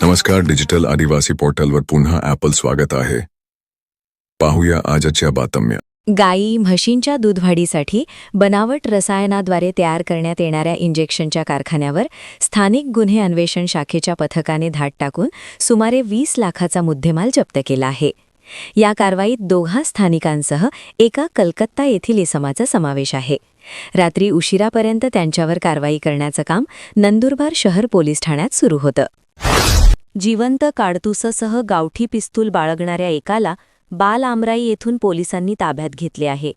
नमस्कार, डिजिटल आदिवासी पोर्टलवर पुन्हा ॲपल स्वागत आहे. पाहूया आजच्या बातम्या. गायी म्हशींच्या दूधवाढीसाठी बनावट रसायनाद्वारे तयार करण्यात येणाऱ्या इंजेक्शनच्या कारखान्यावर स्थानिक गुन्हे अन्वेषण शाखेच्या पथकाने धाड टाकून सुमारे 20 लाखाचा मुद्देमाल जप्त केला आहे. या कारवाईत 2 स्थानिकांसह एका कलकत्ता येथील इसमाचा समावेश आहे. रात्री उशिरापर्यंत त्यांच्यावर कारवाई करण्याचं काम नंदुरबार शहर पोलीस ठाण्यात सुरू होतं. जिवंत काडतुसासह गावठी पिस्तूल बाळगणाऱ्या एकाला बाल आमराई येथून पोलिसांनी ताब्यात घेतले आहे.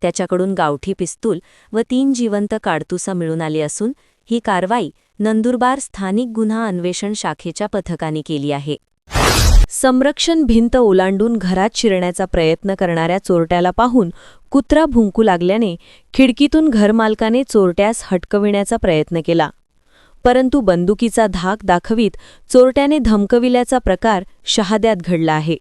त्याच्याकडून गावठी पिस्तूल व 3 जिवंत काडतुसा मिळून आली असून ही कारवाई नंदुरबार स्थानिक गुन्हा अन्वेषण शाखेच्या पथकाने केली आहे. संरक्षण भिंत ओलांडून घरात शिरण्याचा प्रयत्न करणाऱ्या चोरट्याला पाहून कुत्रा भुंकू लागल्याने खिडकीतून घरमालकाने चोरट्यास हटकविण्याचा प्रयत्न केला, परंतु बंदुकीचा धाक दाखवीत चोरट्याने धमकविल्याचा प्रकार शहाद्यात घडला आहे.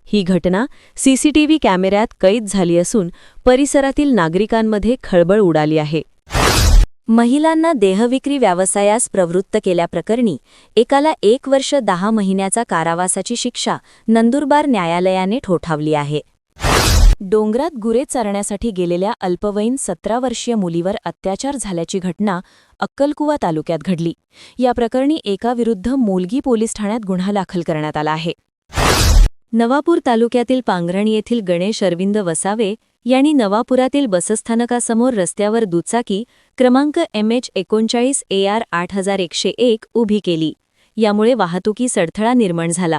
ही घटना सीसीटीव्ही कॅमेऱ्यात कैद झाली असून परिसरातील नागरिकांमध्ये खळबळ उडाली आहे. महिलांना देहविक्री व्यवसायास प्रवृत्त केल्याप्रकरणी एकाला 1 वर्ष 10 महिन्याचा कारावासाची शिक्षा नंदुरबार न्यायालयाने ठोठावली आहे. डोंगरात गुरे चरण्यासाठी गेलेल्या अल्पवयीन 17 वर्षीय मुलीवर अत्याचार झाल्याची घटना अक्कलकुवा तालुक्यात घडली. या प्रकरणी एकाविरुद्ध मोलगी पोलीस ठाण्यात गुन्हा दाखल करण्यात आला आहे. नवापूर तालुक्यातील पांगरण येथील गणेश अरविंद वसावे यांनी नवापुरातील बसस्थानकासमोर रस्त्यावर दुचाकी क्रमांक MH39 AR 8101 उभी केली. यामुळे वाहतुकीस अडथळा निर्माण झाला.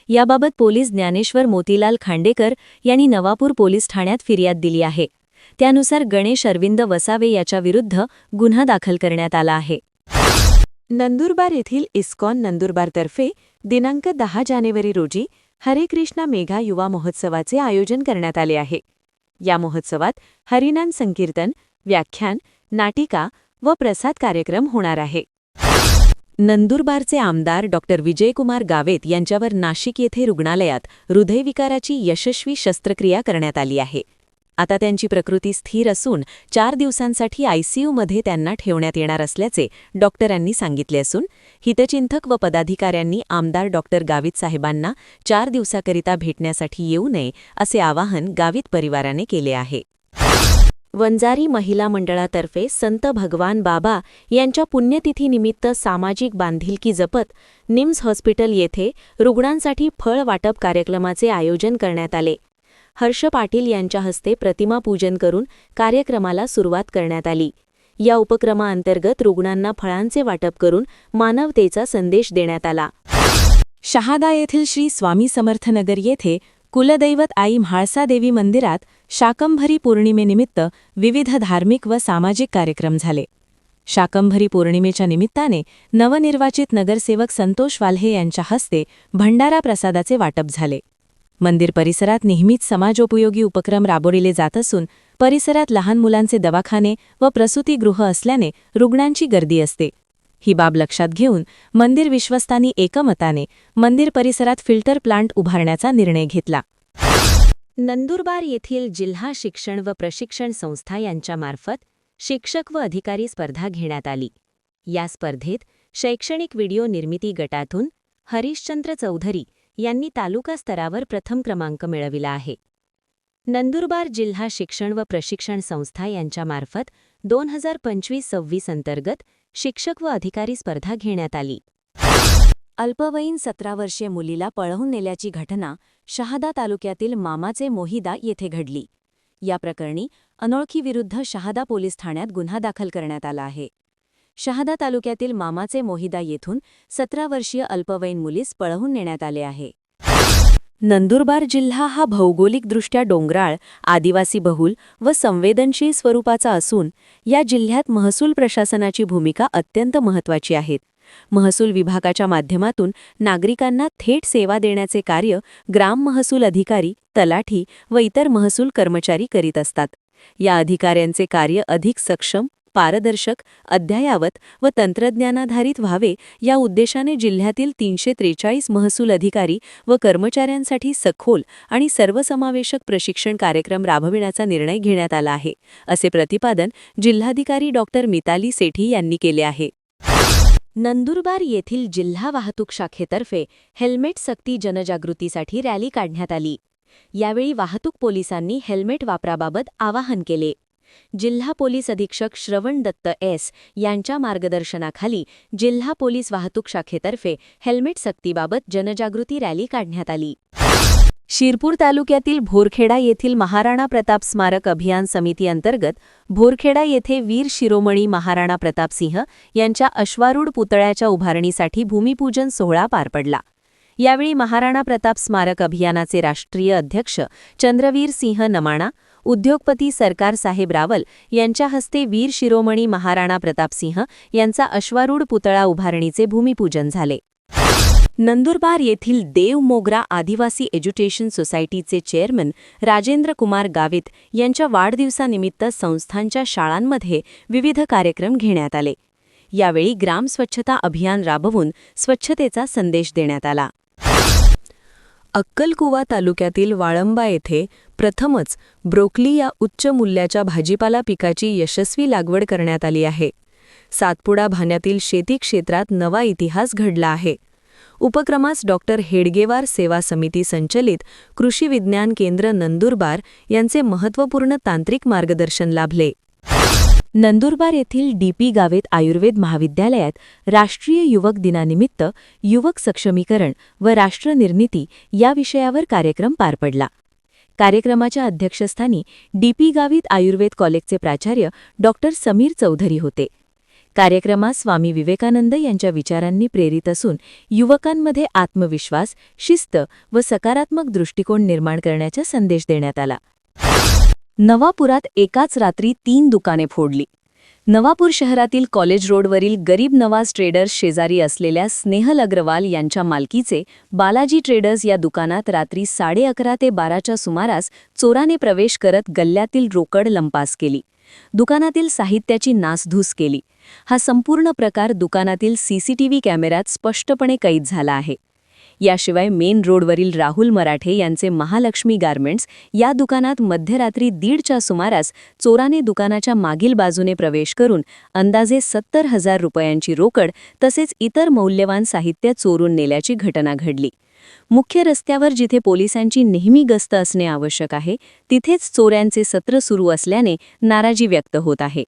याबाबत पोलीस ज्ञानेश्वर मोतीलाल खांडेकर यांनी नवापूर पोलीस ठाण्यात फिर्याद दिली आहे. त्यानुसार गणेश अरविंद वसावे याच्याविरुद्ध गुन्हा दाखल करण्यात आला आहे. नंदुरबार येथील इस्कॉन नंदुरबारतर्फे दिनांक 10 जानेवारी रोजी हरे कृष्णा मेघा युवा महोत्सवाचे आयोजन करण्यात आले आहे. या महोत्सवात हरिनाम संकीर्तन, व्याख्यान, नाटिका व प्रसाद कार्यक्रम होणार आहे. नंदुरबारचे आमदार डॉ. विजयकुमार गावेत यांच्यावर नाशिक येथे रुग्णालयात हृदयविकाराची यशस्वी शस्त्रक्रिया करण्यात आली आहे. आता त्यांची प्रकृती स्थिर असून 4 दिवसांसाठी आयसीयूमध्ये त्यांना ठेवण्यात येणार असल्याचे डॉक्टरांनी सांगितले असून हितचिंतक व पदाधिकाऱ्यांनी आमदार डॉ. गावित साहेबांना 4 दिवसाकरिता भेटण्यासाठी येऊ नये असे आवाहन गावित परिवाराने केले आहे. वंजारी महिला मंडळातर्फे संत भगवान बाबा यांच्या पुण्यतिथीनिमित्त सामाजिक बांधिलकी जपत निम्स हॉस्पिटल येथे रुग्णांसाठी फळ वाटप कार्यक्रमाचे आयोजन करण्यात आले. हर्ष पाटील यांच्या हस्ते प्रतिमा पूजन करून कार्यक्रमाला सुरुवात करण्यात आली. या उपक्रमाअंतर्गत रुग्णांना फळांचे वाटप करून मानवतेचा संदेश देण्यात आला. शहादा येथील श्री स्वामी समर्थनगर येथे कुलदैवत आई म्हाळसादेवी मंदिरात शाकंभरी पौर्णिमेनिमित्त विविध धार्मिक व सामाजिक कार्यक्रम झाले. शाकंभरी पौर्णिमेच्या निमित्ताने नवनिर्वाचित नगरसेवक संतोष वाल्हे यांच्या हस्ते भंडारा प्रसादाचे वाटप झाले. मंदिर परिसरात नेहमीच समाजोपयोगी उपक्रम राबविले जात असून परिसरात लहान मुलांचे दवाखाने व प्रसूतीगृह असल्याने रुग्णांची गर्दी असते. ही बाब लक्षात घेऊन मंदिर विश्वस्तांनी एकमताने मंदिर परिसरात फिल्टर प्लांट उभारण्याचा निर्णय घेतला. नंदुरबार येथील जिल्हा शिक्षण व प्रशिक्षण संस्था यांच्यामार्फत शिक्षक व अधिकारी स्पर्धा घेण्यात आली. या स्पर्धेत शैक्षणिक व्हिडिओ निर्मिती गटातून हरिश्चंद्र चौधरी यांनी तालुका स्तरावर प्रथम क्रमांक मिळविला आहे. नंदुरबार जिल्हा शिक्षण व प्रशिक्षण संस्था यांच्यामार्फत 2025-26 अंतर्गत शिक्षक व अधिकारी स्पर्धा घेण्यात आली. अल्पवयीन 17 वर्षीय मुलीला पळवून नेल्याची घटना शहादा तालुक्यातील मामाचे मोहिदा येथे घडली. या प्रकरणी अनोळखीविरुद्ध शहादा पोलीस ठाण्यात गुन्हा दाखल करण्यात आला आहे. शहादा तालुक्यातील मामाचे मोहिदा येथून 17 वर्षीय अल्पवयीन मुलीस पळवून नेण्यात आले आहे. नंदुरबार जिल्हा हा भौगोलिकदृष्ट्या डोंगराळ, आदिवासी बहुल व संवेदनशील स्वरूपाचा असून या जिल्ह्यात महसूल प्रशासनाची भूमिका अत्यंत महत्त्वाची आहे. महसूल विभागाच्या माध्यमातून नागरिकांना थेट सेवा देण्याचे कार्य ग्राम महसूल अधिकारी, तलाठी व इतर महसूल कर्मचारी करीत असतात. या अधिकाऱ्यांचे कार्य अधिक सक्षम, पारदर्शक, अद्ययावत व तंत्रज्ञानाधारित व्हावे या उद्देशाने जिल्ह्यातील 343 महसूल अधिकारी व कर्मचाऱ्यांसाठी सखोल आणि सर्वसमावेशक प्रशिक्षण कार्यक्रम राबविण्याचा निर्णय घेण्यात आला आहे, असे प्रतिपादन जिल्हाधिकारी डॉ. मिताली सेठी यांनी केले आहे. नंदुरबार येथील जिल्हा वाहतूक शाखेतर्फे हेल्मेट सक्ती जनजागृतीसाठी रॅली काढण्यात आली. यावेळी वाहतूक पोलिसांनी हेल्मेट वापराबाबत आवाहन केले. जिल्हा पोलीस अधीक्षक श्रवण दत्त एस यांच्या मार्गदर्शनाखाली जिल्हा पोलीस वाहतूक शाखेतर्फे हेल्मेट सक्तीबाबत जनजागृती रॅली काढण्यात आली. शिरपूर तालुक्यातील भोरखेडा येथील महाराणा प्रताप स्मारक अभियान समिती अंतर्गत भोरखेडा येथे वीर शिरोमणी महाराणा प्रतापसिंह यांच्या अश्वारूढ पुतळ्याच्या उभारणीसाठी भूमिपूजन सोहळा पार पडला. यावेळी महाराणा प्रताप स्मारक अभियानाचे राष्ट्रीय अध्यक्ष चंद्रवीर सिंह नमाणा, उद्योगपती सरकार साहेब रावल यांच्या हस्ते वीर शिरोमणी महाराणा प्रतापसिंह यांचा अश्वारूढ पुतळा उभारणीचे भूमिपूजन झाले. नंदुरबार येथील देव मोगरा आदिवासी एज्युकेशन सोसायटीचे चेअरमन राजेंद्र कुमार गावित यांच्या वाढदिवसानिमित्त संस्थांच्या शाळांमध्ये विविध कार्यक्रम घेण्यात आले. यावेळी ग्राम स्वच्छता अभियान राबवून स्वच्छतेचा संदेश देण्यात आला. अक्कलकुवा तालुक्यातील वाळंबा येथे प्रथमच ब्रोकली या उच्च मूल्याच्या भाजीपाला पिकाची यशस्वी लागवड करण्यात आली आहे. सातपुडा भाण्यातील शेती क्षेत्रात नवा इतिहास घडला आहे. उपक्रमास डॉक्टर हेडगेवार सेवा समिती संचलित कृषी विज्ञान केंद्र नंदुरबार यांचे महत्त्वपूर्ण तांत्रिक मार्गदर्शन लाभले. नंदुरबार येथील डी.पी. गावित आयुर्वेद महाविद्यालयात राष्ट्रीय युवक दिनानिमित्त युवक सक्षमीकरण व राष्ट्रनिर्मिती या विषयावर कार्यक्रम पार पडला. कार्यक्रमाच्या अध्यक्षस्थानी डी.पी. गावित आयुर्वेद कॉलेजचे प्राचार्य डॉक्टर समीर चौधरी होते. कार्यक्रमास स्वामी विवेकानंद यांच्या विचारांनी प्रेरित असून युवकांमध्ये आत्मविश्वास, शिस्त व सकारात्मक दृष्टिकोन निर्माण करण्याचा संदेश देण्यात आला. नवापुरात एकाच रात्री 3 दुकाने फोडली. नवापूर शहरातील कॉलेज रोडवरील गरीब नवाज ट्रेडर्स शेजारी असलेल्या स्नेहल अग्रवाल यांच्या मालकीचे बालाजी ट्रेडर्स या दुकानात रात्री 11:30 ते 12च्या सुमारास चोराने प्रवेश करत गल्ल्यातील रोकड लंपास केली. दुकानातील साहित्याची नासधूस केली. हा संपूर्ण प्रकार दुकानातील सीसीटीव्ही कॅमेऱ्यात स्पष्टपणे कैद झाला आहे. याशिवाय मेन रोडवरील राहुल मराठे यांचे महालक्ष्मी गारमेंट्स या दुकानात मध्यरात्री 1:30च्या सुमारास चोराने दुकानाच्या मागील बाजूने प्रवेश करून अंदाजे 70,000 रुपयांची रोकड तसेच इतर मौल्यवान साहित्य चोरून नेल्याची घटना घडली. मुख्य रस्त्यावर जिथे पोलिसांची नेहमी गस्त असणे आवश्यक आहे तिथेच चोऱ्यांचे सत्र सुरू असल्याने नाराजी व्यक्त होत आहे.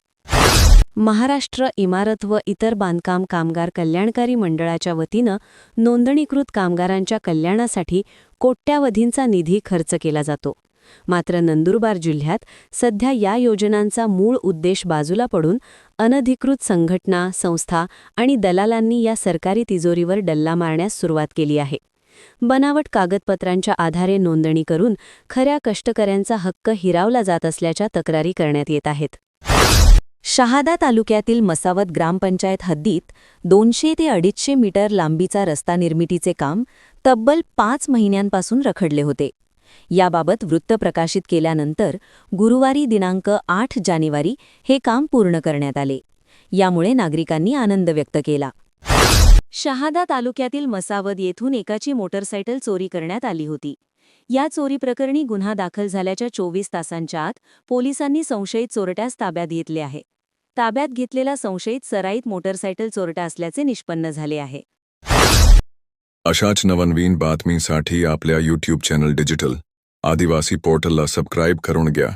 महाराष्ट्र इमारत व इतर बांधकाम कामगार कल्याणकारी मंडळाच्या वतीनं नोंदणीकृत कामगारांच्या कल्याणासाठी कोट्यावधींचा निधी खर्च केला जातो. मात्र नंदुरबार जिल्ह्यात सध्या या योजनांचा मूळ उद्देश बाजूला पडून अनधिकृत संघटना, संस्था आणि दलालांनी या सरकारी तिजोरीवर डल्ला मारण्यास सुरुवात केली आहे. बनावट कागदपत्रांच्या आधारे नोंदणी करून खऱ्या कष्टकऱ्यांचा हक्क हिरावला जात असल्याच्या तक्रारी करण्यात येत आहेत. शहादा तालुक्यातील मसावत ग्रामपंचायत हद्दीत 200 ते 250 मीटर लांबीचा रस्ता निर्मितीचे काम तब्बल 5 महिन्यांपासून रखडले होते. याबाबत वृत्त प्रकाशित केल्यानंतर गुरुवारी दिनांक 8 जानेवारी हे काम पूर्ण करण्यात आले. यामुळे नागरिकांनी आनंद व्यक्त केला. शहादा तालुक्यातील मसावद येथून एकाची मोटरसायकल चोरी करण्यात आली होती. या चोरी प्रकरणी गुन्हा दाखल झाल्याच्या 24 तासांच्या आत पोलिसांनी संशयित चोरट्यास ताब्यात घेतले आहे. ताब्यात घेतलेला संशयित सराईत मोटरसायकल चोरटा असल्याचे निष्पन्न झाले आहे. अशाच नवनवीन बातमीसाठी आपल्या यूट्यूब चॅनल डिजिटल आदिवासी पोर्टलला सबस्क्राईब करून घ्या.